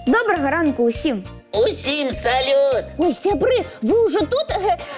Добрага ранку усім! Усім салют! Ой, сябры, вы уже тут?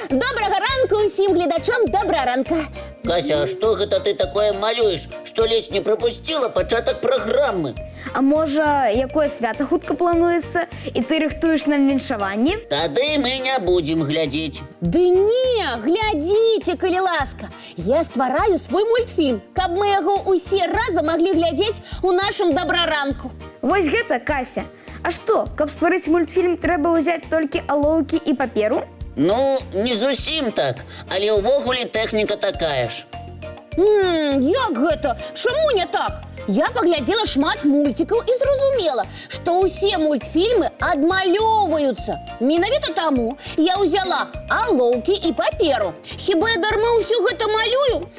Добрага ранку усім гледачам, добра ранка. Кася, а што гэта ты такое малюеш? Што ледзь не прапусціла пачатак праграмы? А можа, якое свята хутка плануецца, і ты рыхтуеш нам віншаванне? Тады мы не будзем глядзець. Ды не, глядзіце, калі ласка. Я ствараю свой мультфільм, каб мы яго усе разам маглі глядзець у нашым добраранку. Вось гэта, Кася. А што, каб стварыць мультфільм, трэба ўзяць толькі алоўкі і паперу? Ну, не зусім так, але ўвогуле тэхніка такая ж. Як гэта? Чаму не так? Я паглядзела шмат мультикаў і зразумела, што ўсе мультфільмы адмалёўваюцца. Менавіта таму я ўзяла алоўкі і паперу. Хіба я дарма ўсё гэта малюю?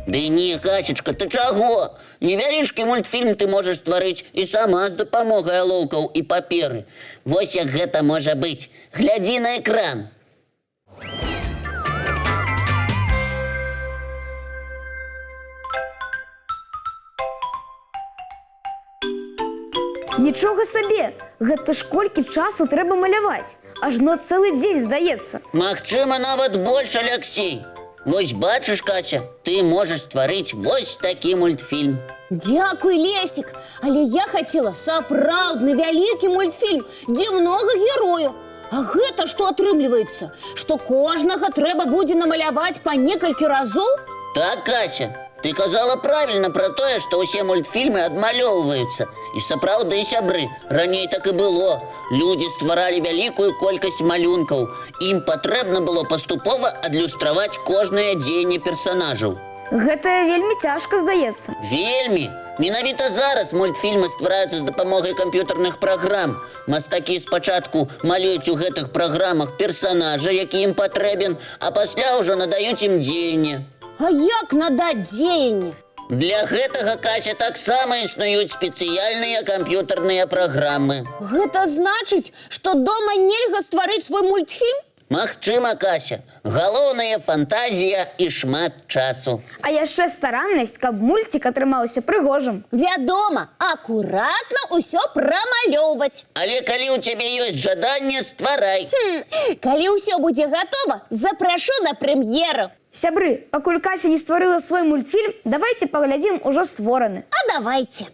Ды не, Касечка, ты чаго? Невялічкі мультфільм ты можаш стварыць і сама з дапамогай алоўкаў і паперы. Вось як гэта можа быць. Глядзі на экран. Нічога сабе! Гэта ж колькі часу трэба маляваць. Ажно цэлы дзень, здаецца. Магчыма, нават больш, Аляксей. Вось бачыш, Кася, ты можаш стварыць вось такі мультфільм. Дзякуй, Лесік, але я хацела сапраўдны вялікі мультфільм, дзе многа герояў. А гэта што атрымліваецца? Што кожнага трэба будзе намаляваць па некалькі разоў? Так, Кася, ты казала правильно про тое, што ўсе мультфільмы адмалёўваюцца. І сапраўды, сябры, раней так і было. Людзі стваралі вялікую колькасць малюнкаў. Ім патрэбна было паступова адлюстраваць кожнае дзеянне персанажаў. Гэта вельмі цяжка, здаецца. Вельмі! Менавіта зараз мультфільмы ствараюцца з дапамогай камп'ютарных праграм. Мастакі спачатку малююць у гэтых праграмах персанажа, які ім патрэбен, а пасля ўжо надаюць ім дзеянне. А як надаць дзеянне? Для гэтага, Кася, таксама існуюць спецыяльныя камп'ютарныя праграмы. Гэта значыць, што дома нельга стварыць свой мультфільм? Магчыма, Кася. Галоўнае фантазія і шмат часу. А яшчэ стараннасць, каб мульцік атрымаўся прыгожым. Вядома, акуратна ўсё прамалёўваць. Але калі ў цябе ёсць жаданне, стварай. Калі ўсё будзе гатова, запрашу на прэм'еру. Сябры, пакуль Кася не стварыла свой мультфільм, давайце паглядзім ужо створаны. А давайте.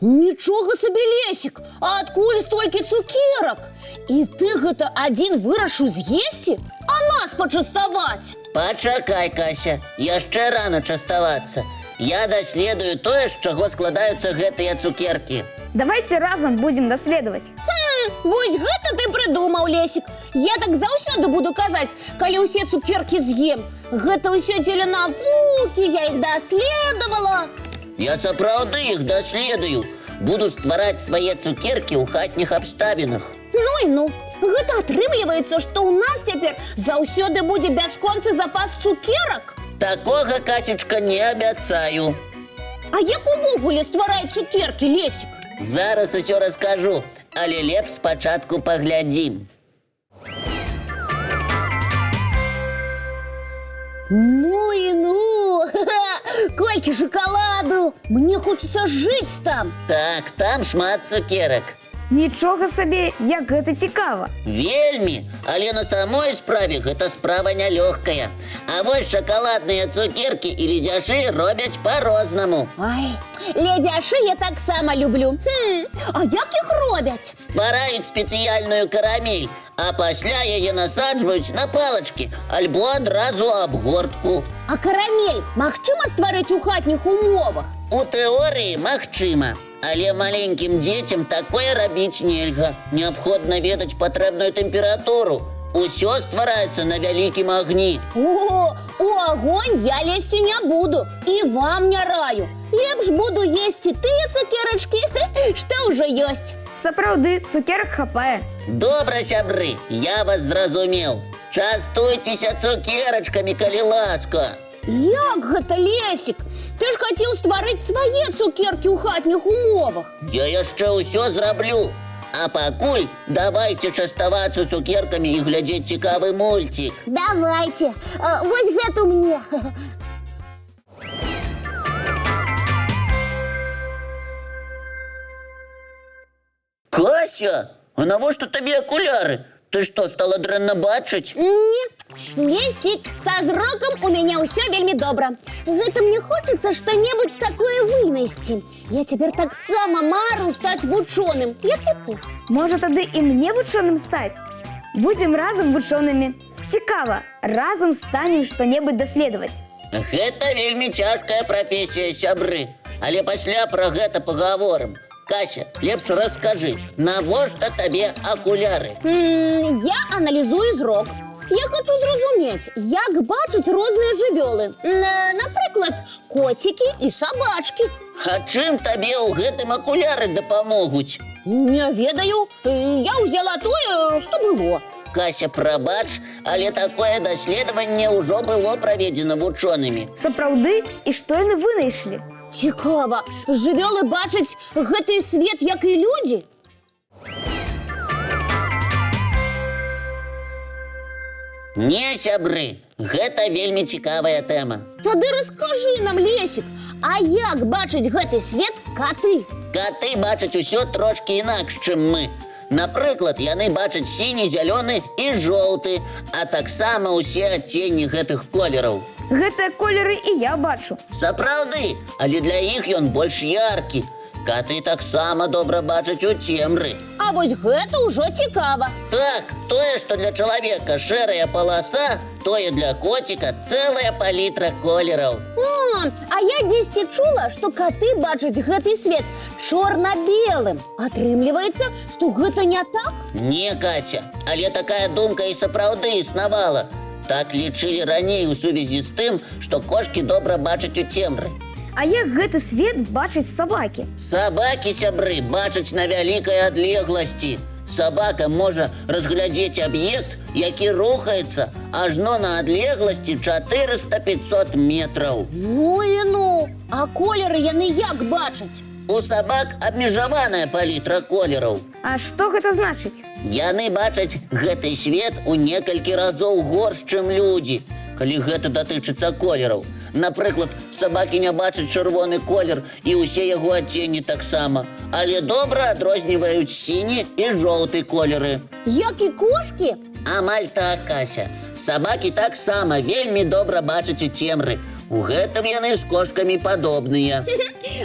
Нічога сабе, Лесік, а адкуль столькі цукерак? І ты гэта адзін вырашыў з'есці, а нас пачаставаць? Пачакай, Кася, яшчэ рана частавацца. Я даследую тое, з чаго складаюцца гэтыя цукеркі. Давайце разам будзем даследаваць. Вось гэта ты прыдумаў, Лесік. Я так заўсёды буду казаць, калі ўсе цукеркі з'ем. Гэта ўсё дзеля навукі, я іх даследавала. Я сапраўды іх даследую. Буду ствараць свае цукеркі ў хатніх абставінах. Ну і ну. Гэта атрымліваецца, што ў нас цяпер заўсёды будзе бясконцы запас цукерак? Такога, Касечка, не абяцаю. А як увогуле ствараць цукеркі, Лесік? Зараз усё раскажу, але лепш спачатку паглядзім. Ну і ну! Колькі шакаладу! Мне хочацца жыць там! Так, там шмат цукерак. Нічога сабе, як гэта цікава. Вельмі, але на самой справе гэта справа нялёгкая. А вось шакаладныя цукеркі і ледзяшы робяць па-рознаму. Ай, ледзяшы я таксама люблю. А як іх робяць? Ствараюць спецыяльную карамель, а пасля яе насаджваюць на палачкі альбо адразу абгортку. А карамель магчыма стварыць у хатніх умовах? У тэорыі магчыма, але маленькім дзецям такое рабіць нельга. Неабходна ведаць патрэбную тэмпературу. Усё ствараецца на вялікім агні. О, у агонь я лезці не буду і вам не раю. Лепш буду есці тыя цукерачкі, што ўжо ёсць. Сапраўды, цукерак хапае. Добра, сябры, я вас зразумеў. Частуйцеся цукерачкамі, калі ласка. Як гэта, Лесік? Ты ж хацеў стварыць свае цукеркі ў хатніх умовах. Я яшчэ ўсё зраблю. А пакуль давайте частавацца цукеркамі і глядзець цікавы мульцік. Давайте. Вось гэту мне. Кася, а навошта табе акуляры? Ты што, стала дрэнна бачыць? Не, Лесик, со зроком у меня ўсё вельмі добра. Гэта мне хочется что-нибудь такое вынести. Я теперь так само мару стать вучоным, як і ты. Можа, тады і мне вучоным стаць? Будзем разам вучонымі. Цікава, разам станем што-небудзь даследаваць. Гэта вельмі цяжкая прафесія, сябры. Але пасля пра гэта пагаворым. Кася, лепш раскажы, навошта табе акуляры? Я аналізую зрок. Я хочу зразумець, як бачыць розныя жывёлы. Напрыклад, коцікі і сабачкі. А чым табе ў гэтым акуляры дапамогуць? Не ведаю, я ўзяла тое, што было. Кася, прабач, але такое даследаванне ўжо было праведзена вучонымі. Сапраўды, і што яны вынайшлі? Цікава, жывёлы бачаць гэты свет, як і людзі? Не, сябры, гэта вельмі цікавая тэма. Тады раскажы нам, Лесик, а як бачыць гэты свет каты? Каты бачаць усё трошкі інакш, чым мы. Напрыклад, яны бачаць сіні, зялёны і жоўты, а таксама ўсе адценні гэтых колераў. Гэтыя колеры і я бачу. Сапраўды, але для іх ён больш яркі. Каты таксама добра бачаць у цемры. А вось гэта ўжо цікава. Так, тое, што для чалавека шэрая паласа, тое для коціка цэлая палітра колераў. А я дзесьці чула, што каты бачаць гэты свет чорна-белым. Атрымліваецца, што гэта не так? Не, Кася, але такая думка і сапраўды існавала. Так лічылі раней у сувязі з тым, што кошкі добра бачаць у цемры. А як гэты свет бачаць сабакі? Сабакі, сябры, бачаць на вялікай адлегласці. Сабака можа разглядзець аб'ект, які рухаецца ажно на адлегласці 400-500 метраў. Ну і ну, а колеры яны як бачаць? У сабак абмежаваная палітра колераў. А што гэта значыць? Яны бачаць гэты свет у некалькі разоў горш, чым людзі, калі гэта датычыцца колераў. Напрыклад, сабакі не бачаць чырвоны колер і ўсе яго адценні таксама, але добра адрозніваюць сіні і жоўты колеры. Як і кошкі? Амаль так, Кася. Сабакі таксама вельмі добра бачаць у цемры. У гэтым яны з кошкамі падобныя.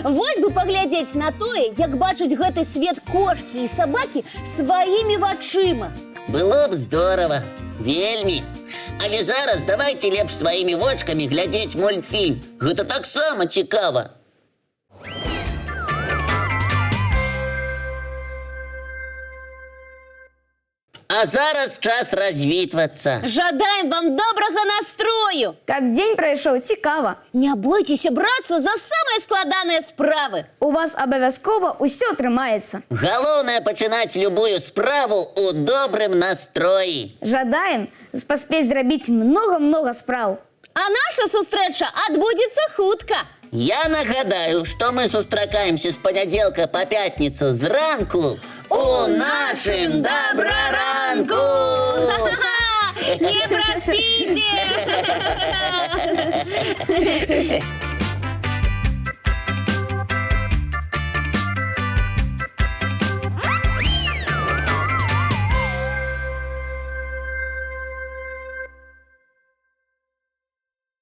Вось бы паглядзець на тое, як бачаць гэты свет кошкі і сабакі сваімі вачыма. Было б здорава, вельмі. Але зараз давайте лепш сваімі вочкамі глядзець мультфільм. Гэта таксама цікава. А зараз час развітвацца. Жадаем вам добрага настрою! Каб дзень прайшоў цікава. Не бойцеся брацца за самыя складаныя справы. У вас абавязкова ўсё атрымаецца. Галоўнае пачынаць любую справу ў добрым настроі. Жадаем паспець зрабіць многа-многа спраў. А наша сустрэча адбудзецца хутка. Я нагадаю, што мы сустракаемся з панядзелка па пятніцу зранку у нашым добраранку! Не праспіце!